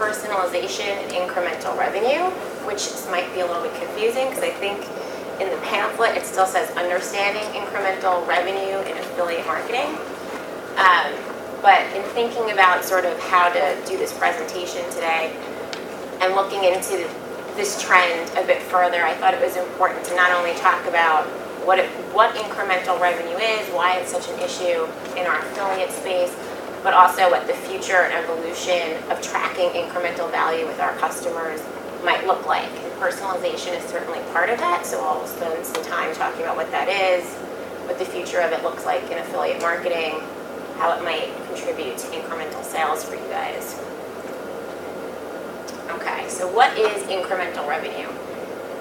personalization and incremental revenue, which might be a little bit confusing because I think in the pamphlet it still says understanding incremental revenue in affiliate marketing. But in thinking about sort of how to do this presentation today and looking into this trend a bit further, I thought it was important to not only talk about what incremental revenue is, why it's such an issue in our affiliate space, but also what the future and evolution of tracking incremental value with our customers might look like. And personalization is certainly part of that, so I'll spend some time talking about what that is, what the future of it looks like in affiliate marketing, how it might contribute to incremental sales for you guys. Okay, so what is incremental revenue?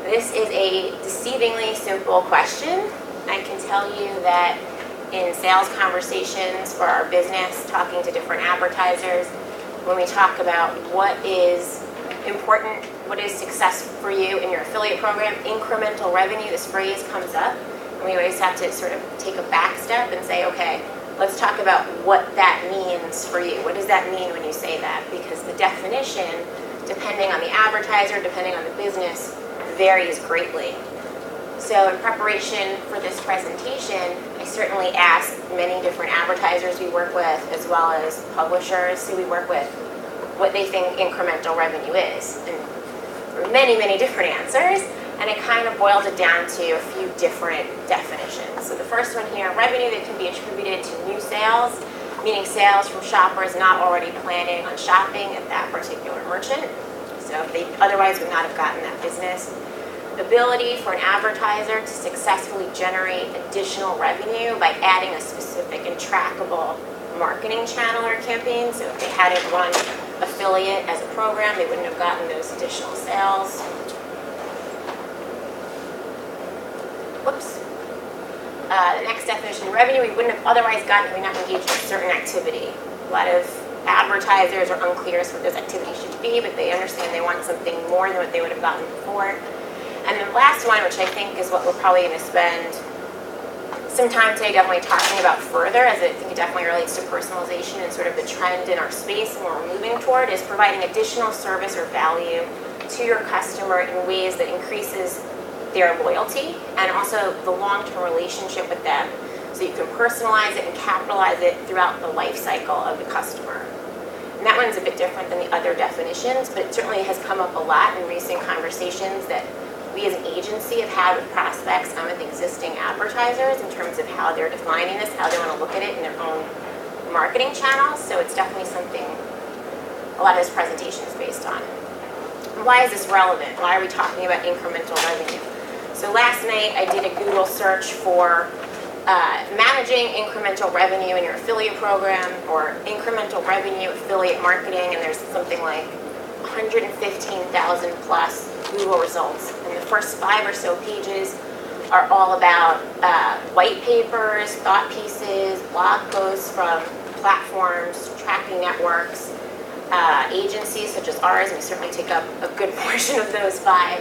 This is a deceivingly simple question. I can tell you that in sales conversations for our business, talking to different advertisers, when we talk about what is important, what is success for you in your affiliate program, incremental revenue, this phrase comes up, and we always have to sort of take a back step and say, okay, let's talk about what that means for you. What does that mean when you say that? Because the definition, depending on the advertiser, depending on the business, varies greatly. So in preparation for this presentation, I certainly asked many different advertisers we work with, as well as publishers who we work with, what they think incremental revenue is. And there were many, many different answers, and it kind of boiled it down to a few different definitions. So the first one here, revenue that can be attributed to new sales, meaning sales from shoppers not already planning on shopping at that particular merchant. So if they otherwise would not have gotten that business. Ability for an advertiser to successfully generate additional revenue by adding a specific and trackable marketing channel or campaign. So if they hadn't run affiliate as a program, they wouldn't have gotten those additional sales. Whoops. The next definition of revenue, we wouldn't have otherwise gotten if we not engaged in a certain activity. A lot of advertisers are unclear as to what those activities should be, but they understand they want something more than what they would have gotten before. And the last one, which I think is what we're probably going to spend some time today definitely talking about further, as I think it definitely relates to personalization and sort of the trend in our space and where we're moving toward, is providing additional service or value to your customer in ways that increases their loyalty and also the long-term relationship with them, so you can personalize it and capitalize it throughout the life cycle of the customer. And that one's a bit different than the other definitions, but it certainly has come up a lot in recent conversations that we as an agency have had with prospects and with existing advertisers in terms of how they're defining this, how they want to look at it in their own marketing channels. So it's definitely something a lot of this presentation is based on. And why is this relevant? Why are we talking about incremental revenue? So last night I did a Google search for managing incremental revenue in your affiliate program or incremental revenue affiliate marketing, and there's something like 115,000 plus Google results. And the first 5 or so pages are all about white papers, thought pieces, blog posts from platforms, tracking networks, agencies such as ours, and we certainly take up a good portion of those 5.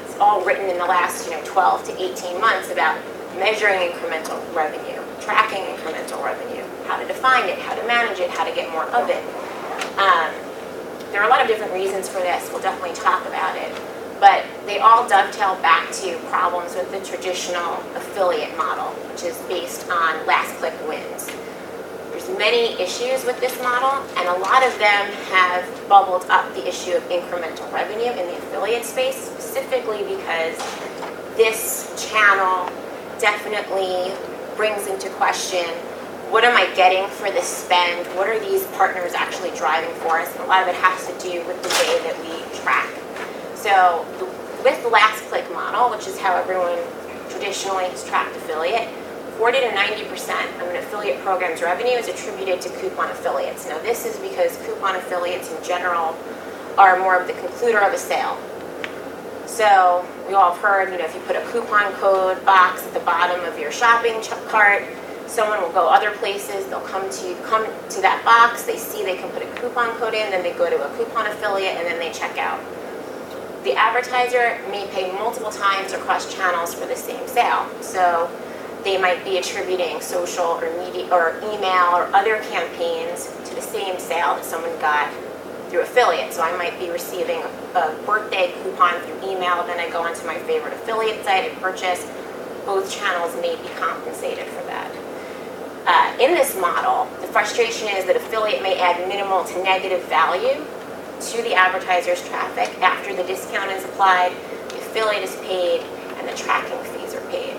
It's all written in the last 12 to 18 months about measuring incremental revenue, tracking incremental revenue, how to define it, how to manage it, how to get more of it. There are a lot of different reasons for this. We'll definitely talk about it. But they all dovetail back to problems with the traditional affiliate model, which is based on last click wins. There's many issues with this model, and a lot of them have bubbled up the issue of incremental revenue in the affiliate space, specifically because this channel definitely brings into question, what am I getting for this spend? What are these partners actually driving for us? And a lot of it has to do with the way that we track. So with the last click model, which is how everyone traditionally has tracked affiliate, 40 to 90% of an affiliate program's revenue is attributed to coupon affiliates. Now this is because coupon affiliates in general are more of the concluder of a sale. So we all have heard, if you put a coupon code box at the bottom of your shopping cart, someone will go other places, they'll come to that box, they see they can put a coupon code in, then they go to a coupon affiliate, and then they check out. The advertiser may pay multiple times across channels for the same sale. So they might be attributing social or media or email or other campaigns to the same sale that someone got through affiliate. So I might be receiving a birthday coupon through email, then I go onto my favorite affiliate site and purchase. Both channels may be compensated for that. In this model, the frustration is that affiliate may add minimal to negative value to the advertiser's traffic after the discount is applied, the affiliate is paid, and the tracking fees are paid.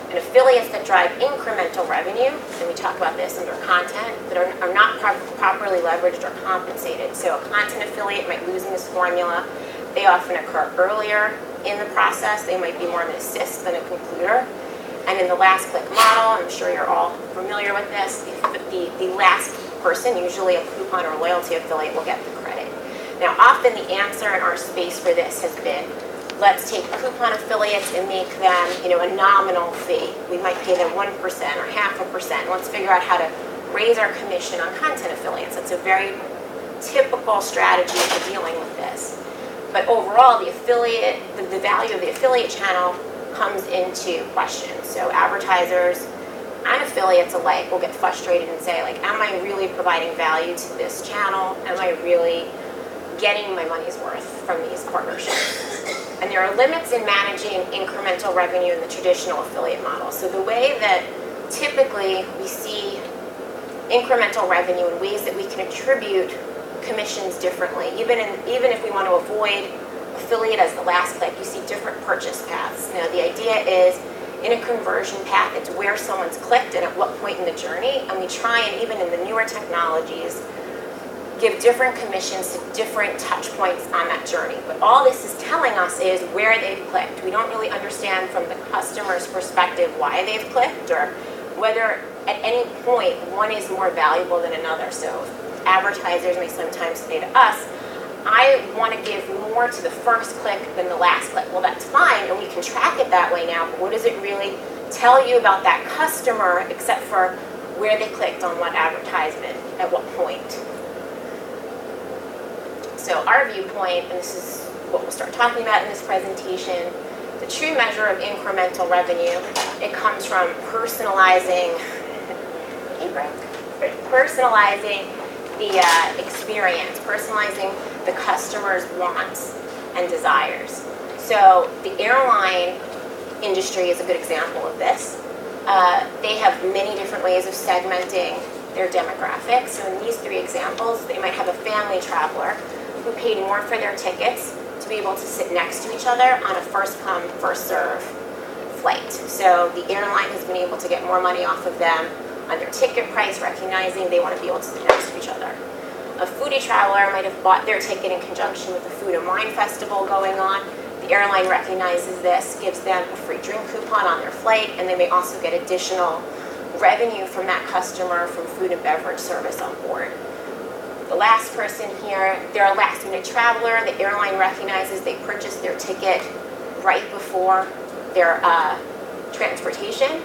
And affiliates that drive incremental revenue, and we talk about this under content, that are not properly leveraged or compensated. So a content affiliate might lose in this formula. They often occur earlier in the process. They might be more of an assist than a concluder. And in the last click model, I'm sure you're all familiar with this, the last person, usually a coupon or loyalty affiliate, will get the credit. Now, often the answer in our space for this has been, let's take coupon affiliates and make them, a nominal fee. We might pay them 1% or 0.5%. Let's figure out how to raise our commission on content affiliates. That's a very typical strategy for dealing with this. But overall, the value of the affiliate channel comes into question. So advertisers and affiliates alike will get frustrated and say, am I really providing value to this channel? Am I really getting my money's worth from these partnerships? And there are limits in managing incremental revenue in the traditional affiliate model. So the way that typically we see incremental revenue in ways that we can attribute commissions differently, even if we want to avoid affiliate as the last click, you see different purchase paths. Now the idea is, in a conversion path, it's where someone's clicked and at what point in the journey, and we try and, even in the newer technologies, give different commissions to different touch points on that journey. But all this is telling us is where they've clicked. We don't really understand from the customer's perspective why they've clicked, or whether at any point one is more valuable than another. So advertisers may sometimes say to us, I want to give more to the first click than the last click. Well, that's fine, and we can track it that way now, but what does it really tell you about that customer except for where they clicked on what advertisement at what point? So our viewpoint, and this is what we'll start talking about in this presentation, the true measure of incremental revenue, it comes from personalizing the experience, personalizing the customer's wants and desires. So the airline industry is a good example of this. They have many different ways of segmenting their demographics. So in these three examples, they might have a family traveler who paid more for their tickets to be able to sit next to each other on a first-come, first-serve flight. So the airline has been able to get more money off of them on their ticket price, recognizing they want to be able to sit next to each other. A foodie traveler might have bought their ticket in conjunction with the food and wine festival going on. The airline recognizes this, gives them a free drink coupon on their flight, and they may also get additional revenue from that customer from food and beverage service on board. The last person here, they're a last-minute traveler. The airline recognizes they purchased their ticket right before their transportation,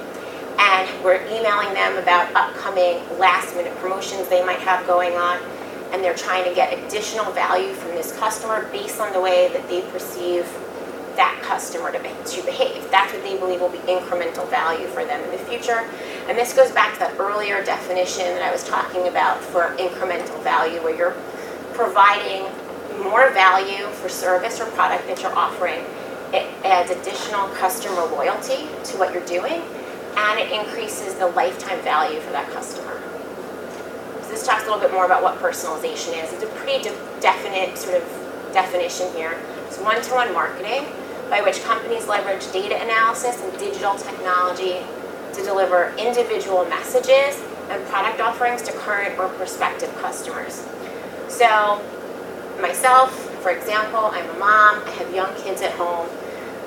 and we're emailing them about upcoming last-minute promotions they might have going on, and they're trying to get additional value from this customer based on the way that they perceive that customer to behave. That's what they believe will be incremental value for them in the future. And this goes back to that earlier definition that I was talking about for incremental value, where you're providing more value for service or product that you're offering. It adds additional customer loyalty to what you're doing, and it increases the lifetime value for that customer. So this talks a little bit more about what personalization is. It's a pretty definite sort of definition here. It's one-to-one marketing, by which companies leverage data analysis and digital technology to deliver individual messages and product offerings to current or prospective customers. So myself, for example, I'm a mom, I have young kids at home.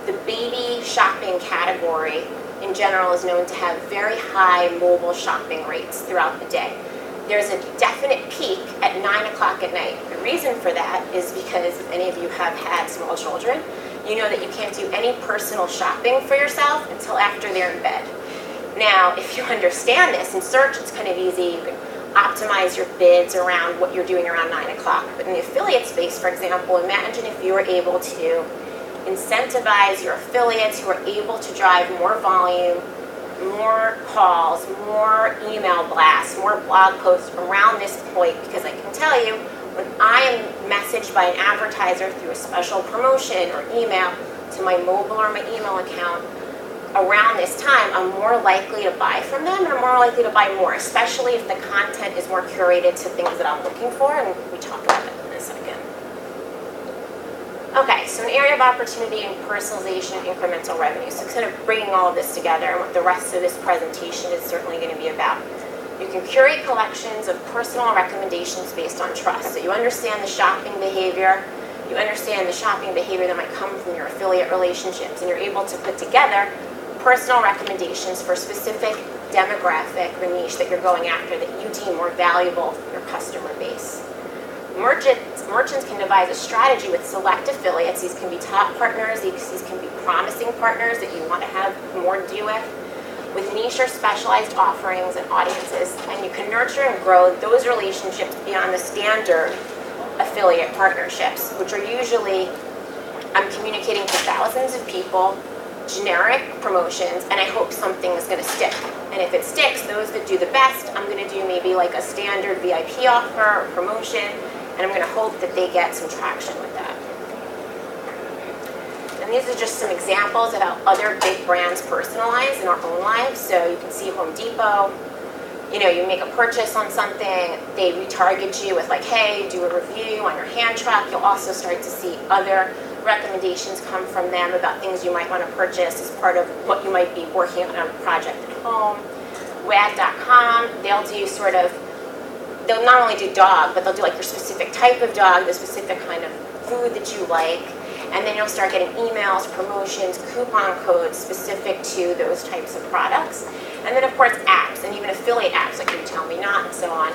The baby shopping category in general is known to have very high mobile shopping rates throughout the day. There's a definite peak at 9 o'clock at night. The reason for that is because if any of you have had small children, you know that you can't do any personal shopping for yourself until after they're in bed. Now, if you understand this, in search it's kind of easy. You can optimize your bids around what you're doing around 9 o'clock. But in the affiliate space, for example, imagine if you were able to incentivize your affiliates who are able to drive more volume, more calls, more email blasts, more blog posts around this point, because I can tell you, when I am messaged by an advertiser through a special promotion or email to my mobile or my email account around this time, I'm more likely to buy from them, and I'm more likely to buy more, especially if the content is more curated to things that I'm looking for, and we talk about that in a second. Okay, so an area of opportunity in personalization and incremental revenue. So kind of bringing all of this together, and what the rest of this presentation is certainly going to be about. You can curate collections of personal recommendations based on trust. So you understand the shopping behavior, you understand the shopping behavior that might come from your affiliate relationships, and you're able to put together personal recommendations for specific demographic or niche that you're going after that you deem more valuable for your customer base. Merchants can devise a strategy with select affiliates. These can be top partners, these can be promising partners that you want to have more to do with niche or specialized offerings and audiences, and you can nurture and grow those relationships beyond the standard affiliate partnerships, which are usually I'm communicating to thousands of people, generic promotions, and I hope something is going to stick. And if it sticks, those that do the best, I'm going to do maybe like a standard VIP offer or promotion, and I'm going to hope that they get some traction with that. And these are just some examples of how other big brands personalize in our own lives. So you can see Home Depot, you know, you make a purchase on something, they retarget you with like, hey, do a review on your hand truck. You'll also start to see other recommendations come from them about things you might want to purchase as part of what you might be working on a project at home. Wag.com, they'll not only do dog, but they'll do like your specific type of dog, the specific kind of food that you like, and then you'll start getting emails, promotions, coupon codes specific to those types of products. And then of course apps, and even affiliate apps like You Tell Me Not and so on.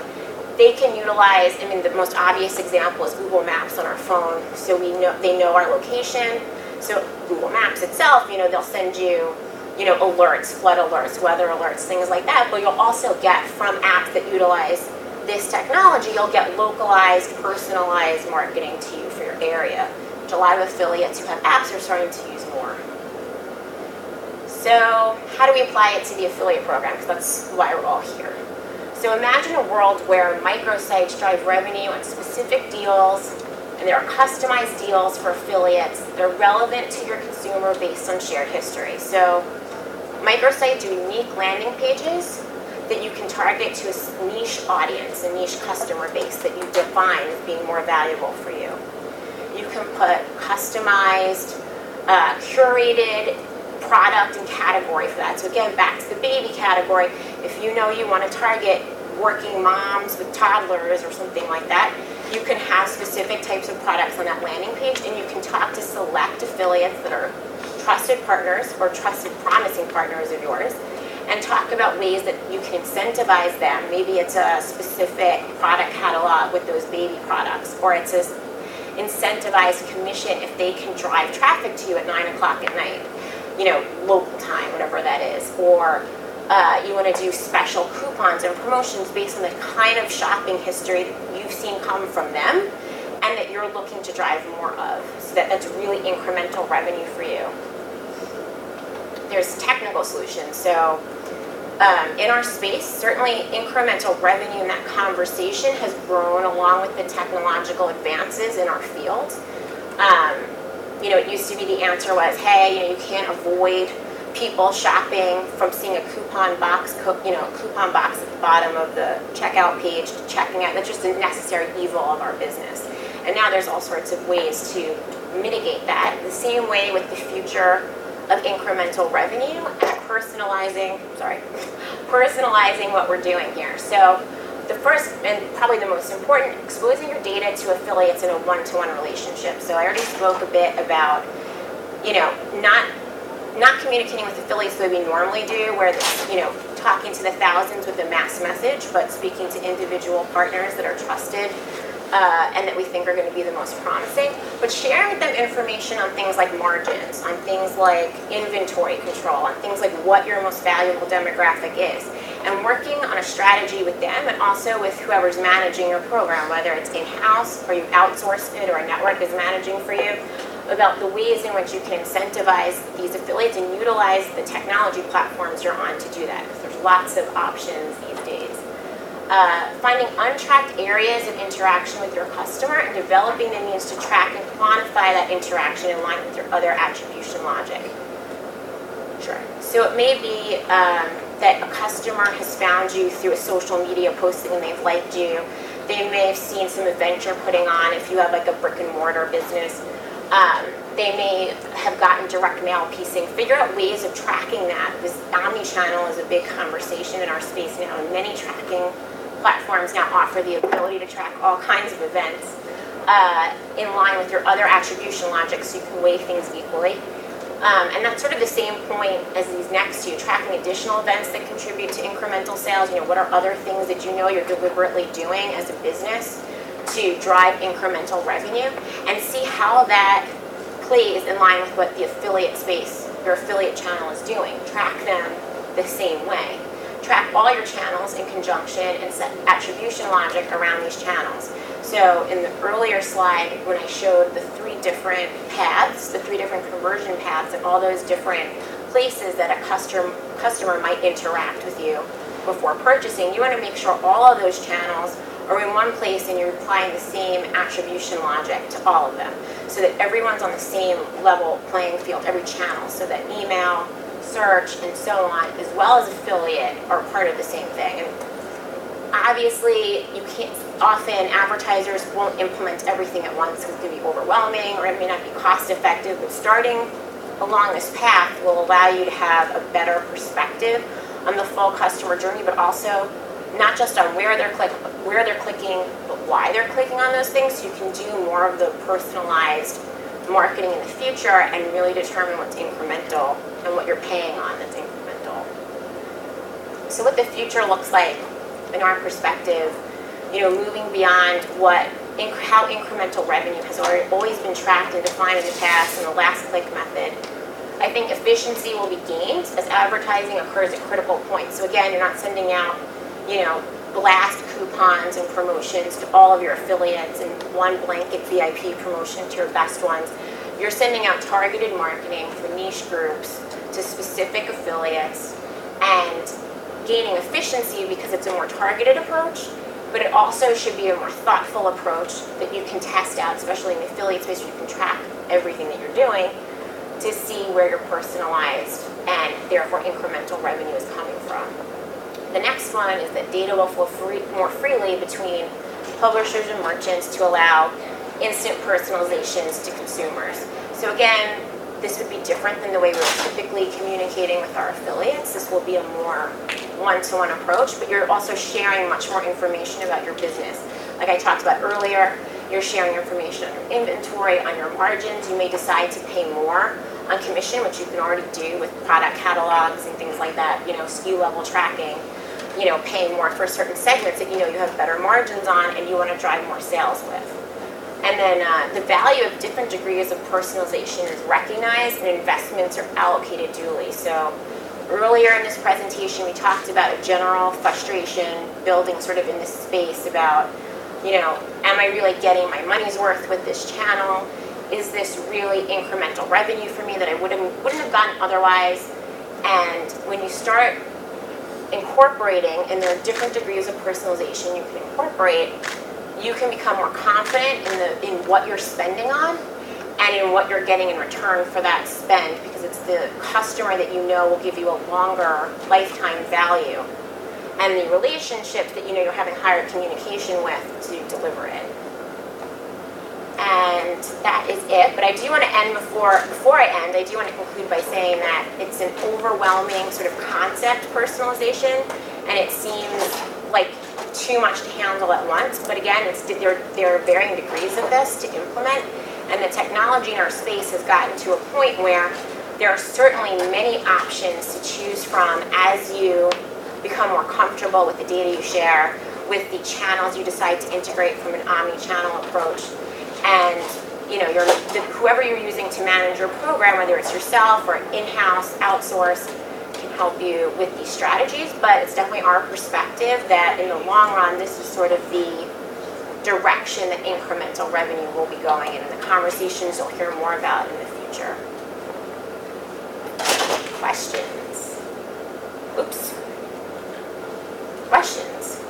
They can utilize, I mean, the most obvious example is Google Maps on our phone. So they know our location. So Google Maps itself, you know, they'll send you, you know, alerts, flood alerts, weather alerts, things like that. But you'll also get from apps that utilize this technology, you'll get localized, personalized marketing to you for your area, which a lot of affiliates who have apps are starting to use more. So how do we apply it to the affiliate program? Because that's why we're all here. So imagine a world where microsites drive revenue on specific deals, and there are customized deals for affiliates that are relevant to your consumer based on shared history. So microsites do unique landing pages that you can target to a niche audience, a niche customer base that you define as being more valuable for you. You can put customized, curated product and category for that. So again, back to the baby category, if you know you want to target working moms with toddlers or something like that, you can have specific types of products on that landing page, and you can talk to select affiliates that are trusted partners or trusted promising partners of yours, and talk about ways that you can incentivize them. Maybe it's a specific product catalog with those baby products, or it's a incentivized commission if they can drive traffic to you at 9 o'clock at night, you know, local time, whatever that is, or you want to do special coupons and promotions based on the kind of shopping history that you've seen come from them and that you're looking to drive more of. So that's really incremental revenue for you. There's technical solutions. So in our space, certainly incremental revenue in that conversation has grown along with the technological advances in our field. You know, it used to be the answer was, hey, you know, you can't avoid people shopping from seeing a coupon box, coupon box at the bottom of the checkout page to checking out. That's just a necessary evil of our business. And now there's all sorts of ways to mitigate that. The same way with the future of incremental revenue and personalizing what we're doing here. So the first and probably the most important, exposing your data to affiliates in a one-to-one relationship. So I already spoke a bit about, you know, not communicating with affiliates the way we normally do, where you know, talking to the thousands with a mass message, but speaking to individual partners that are trusted and that we think are going to be the most promising. But sharing with them information on things like margins, on things like inventory control, on things like what your most valuable demographic is, and working on a strategy with them and also with whoever's managing your program, whether it's in-house or you've outsourced it or a network is managing for you, about the ways in which you can incentivize these affiliates and utilize the technology platforms you're on to do that, because there's lots of options these days. Finding untracked areas of interaction with your customer and developing the means to track and quantify that interaction in line with your other attribution logic. Sure. So it may be that a customer has found you through a social media posting and they've liked you. They may have seen some event you're putting on if you have like a brick and mortar business. They may have gotten direct mail piecing. Figure out ways of tracking that. This omni-channel is a big conversation in our space now, and many tracking platforms now offer the ability to track all kinds of events in line with your other attribution logic so you can weigh things equally. And that's sort of the same point as these next two, tracking additional events that contribute to incremental sales. What are other things that you know you're deliberately doing as a business to drive incremental revenue, and see how that plays in line with what the affiliate space, your affiliate channel is doing. Track them the same way. Track all your channels in conjunction and set attribution logic around these channels. So in the earlier slide, when I showed the 3 different paths, the 3 different conversion paths, and all those different places that a customer might interact with you before purchasing, you want to make sure all of those channels are in one place and you're applying the same attribution logic to all of them so that everyone's on the same level playing field, every channel, so that email, search, and so on, as well as affiliate, are part of the same thing. And obviously, you can't, often advertisers won't implement everything at once because it's going to be overwhelming or it may not be cost effective, but starting along this path will allow you to have a better perspective on the full customer journey, but also not just on where they're clicking, but why they're clicking on those things, so you can do more of the personalized marketing in the future and really determine what's incremental and what you're paying on that's incremental. So what the future looks like in our perspective, moving beyond how incremental revenue has always been tracked and defined in the past in the last click method. I think efficiency will be gained as advertising occurs at critical points. So again, you're not sending out blast coupons and promotions to all of your affiliates and one blanket VIP promotion to your best ones. You're sending out targeted marketing for niche groups to specific affiliates and gaining efficiency because it's a more targeted approach, but it also should be a more thoughtful approach that you can test out, especially in the affiliate space where you can track everything that you're doing to see where your personalized and therefore incremental revenue is coming from. The next one is that data will flow more freely between publishers and merchants to allow instant personalizations to consumers. So again, this would be different than the way we're typically communicating with our affiliates. This will be a more one-to-one approach, but you're also sharing much more information about your business. Like I talked about earlier, you're sharing information on your inventory, on your margins. You may decide to pay more on commission, which you can already do with product catalogs and things like that, SKU level tracking, paying more for certain segments that you have better margins on and you want to drive more sales with. And then the value of different degrees of personalization is recognized and investments are allocated duly. So earlier in this presentation, we talked about a general frustration building sort of in this space about, am I really getting my money's worth with this channel? Is this really incremental revenue for me that I wouldn't have gotten otherwise? And when you start incorporating, and there are different degrees of personalization you can incorporate, you can become more confident in what you're spending on and in what you're getting in return for that spend, because it's the customer that will give you a longer lifetime value and the relationships that you're having higher communication with to deliver it. And that is it. But I do want to end before I end, I do want to conclude by saying that it's an overwhelming sort of concept, personalization, and it seems like too much to handle at once. But again, there are varying degrees of this to implement, and the technology in our space has gotten to a point where there are certainly many options to choose from as you become more comfortable with the data you share, with the channels you decide to integrate from an omni-channel approach. And whoever you're using to manage your program, whether it's yourself or in-house, outsource, can help you with these strategies. But it's definitely our perspective that in the long run, this is sort of the direction that incremental revenue will be going in, and the conversations you'll hear more about in the future. Questions? Oops. Questions?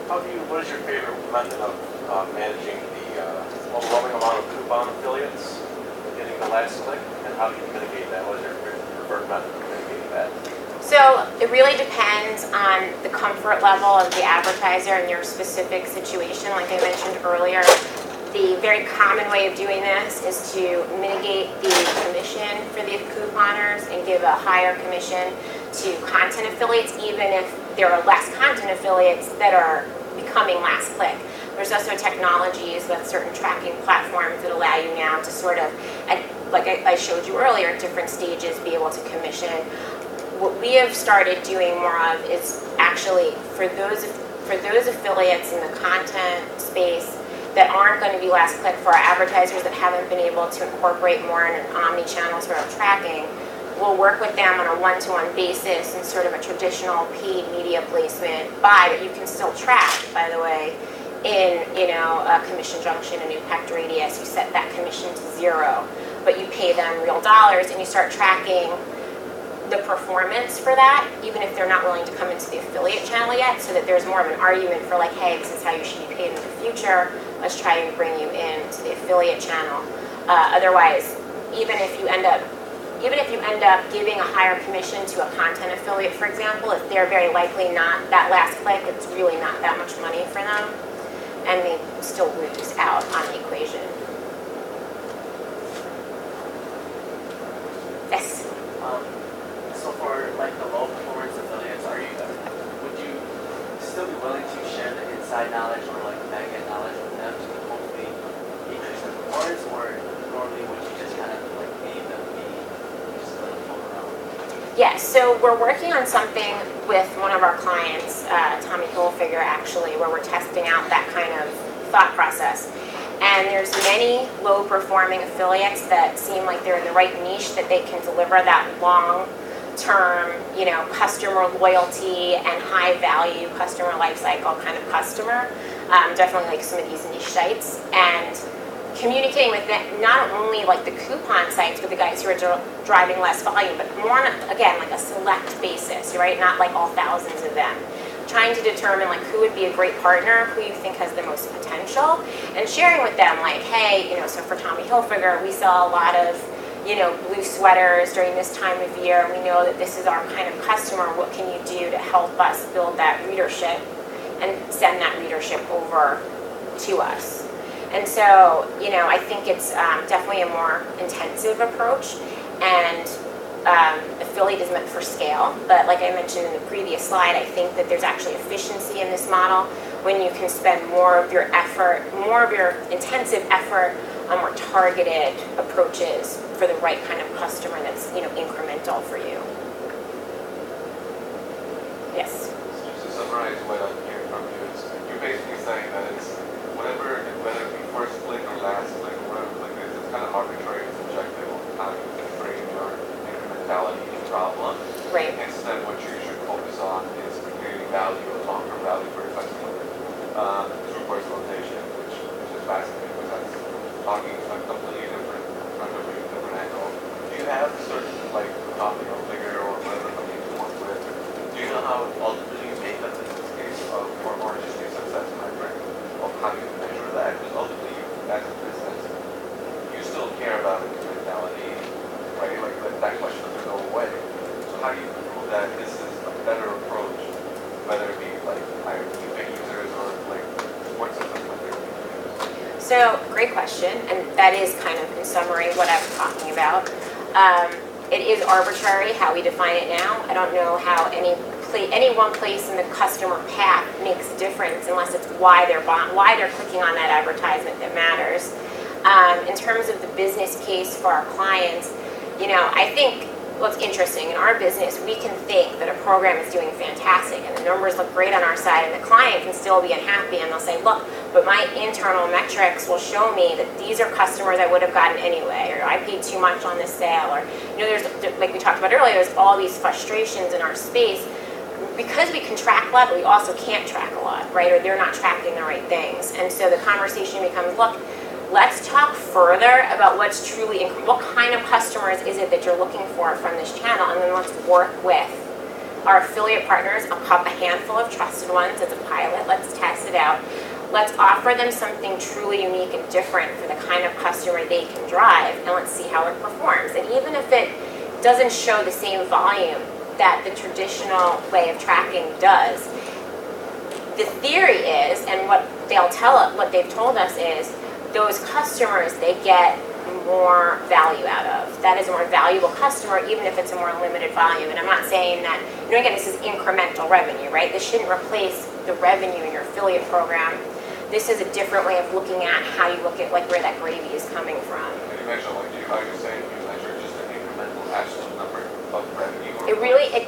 What is your favorite method of managing the overwhelming amount of coupon affiliates and getting the last click, and how do you mitigate that? What is your preferred method of mitigating that? So it really depends on the comfort level of the advertiser and your specific situation. Like I mentioned earlier, the very common way of doing this is to mitigate the commission for the couponers and give a higher commission to content affiliates, even if there are less content affiliates that are becoming last click. There's also technologies with certain tracking platforms that allow you now to sort of, like I showed you earlier, at different stages be able to commission. What we have started doing more of is actually for those affiliates in the content space that aren't going to be last click, for our advertisers that haven't been able to incorporate more in an omni-channel sort of tracking, we'll work with them on a one-to-one basis in sort of a traditional paid media placement buy that you can still track, by the way, in a commission junction, a new packed radius. You set that commission to 0, but you pay them real dollars, and you start tracking the performance for that, even if they're not willing to come into the affiliate channel yet, so that there's more of an argument for like, hey, this is how you should be paid in the future. Let's try and bring you into the affiliate channel. Otherwise, even if you end up giving a higher commission to a content affiliate, for example, if they're very likely not that last click, it's really not that much money for them, and they still lose out on the equation. Yes. So for like the low performance affiliates, would you still be willing to share the inside knowledge or like back end knowledge with them to hopefully increase their performance, or normally would you just kind of like leave them be, just let them float around? Yes, so we're working on something with one of our clients, Tommy Hilfiger actually, where we're testing out that kind of thought process. And there's many low-performing affiliates that seem like they're in the right niche, that they can deliver that long-term, customer loyalty and high-value customer lifecycle kind of customer. Definitely like some of these niche sites, and communicating with them, not only like the coupon sites with the guys who are driving less volume, but more on, again, like a select basis, right? Not like all thousands of them. Trying to determine like who would be a great partner, who you think has the most potential, and sharing with them like, hey, so for Tommy Hilfiger, we sell a lot of, blue sweaters during this time of year. We know that this is our kind of customer. What can you do to help us build that readership and send that readership over to us? And so, I think it's definitely a more intensive approach, and affiliate is meant for scale, but like I mentioned in the previous slide, I think that there's actually efficiency in this model when you can spend more of your intensive effort on more targeted approaches for the right kind of customer that's, incremental for you. Yes? So to summarize what I'm hearing from you, is you're basically saying that it's whether it be first click or last click, or whatever click it is, it's kind of arbitrary and subjective on how you can frame your incrementality problem. Right. Instead, what you should focus on is creating value, or long-term value for your customer through personalization, which is fascinating because that's talking a completely different angle. Do you have certain figure or whatever company you work with? Do you know how ultimately you make that business case or just a success metric of how you measure that? Because ultimately, as a business, you still care about incrementality, right? Like that question doesn't go away. So how do you prove that this is a better approach, whether it be like higher users or like what systems like they're using? So, great question, and that is kind of in summary what I'm talking about. It is arbitrary how we define it now. I don't know how any one place in the customer path makes a difference unless it's why they're clicking on that advertisement that matters. In terms of the business case for our clients, I think what's interesting in our business, we can think that a program is doing fantastic and the numbers look great on our side, and the client can still be unhappy, and they'll say, look, but my internal metrics will show me that these are customers I would have gotten anyway, or I paid too much on this sale, or there's, like we talked about earlier, there's all these frustrations in our space. Because we can track a lot, but we also can't track a lot, right? Or they're not tracking the right things. And so the conversation becomes, look, let's talk further about what's truly, what kind of customers is it that you're looking for from this channel, and then let's work with our affiliate partners, a handful of trusted ones as a pilot. Let's test it out. Let's offer them something truly unique and different for the kind of customer they can drive, and let's see how it performs. And even if it doesn't show the same volume that the traditional way of tracking does, the theory is, and what they've told us is, those customers they get more value out of. That is a more valuable customer, even if it's a more limited volume. And I'm not saying that, again, this is incremental revenue, right? This shouldn't replace the revenue in your affiliate program. This is a different way of looking at how you look at like where that gravy is coming from. And you mentioned, like, are you saying you measure just an incremental absolute number of revenue?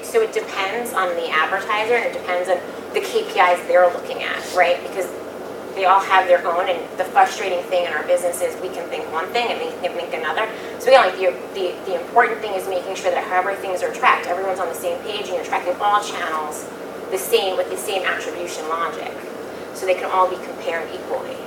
So it depends on the advertiser, and it depends on the KPIs they're looking at, right? Because they all have their own, and the frustrating thing in our business is we can think one thing and they can think another. So again, like the important thing is making sure that however things are tracked, everyone's on the same page and you're tracking all channels the same with the same attribution logic, so they can all be compared equally.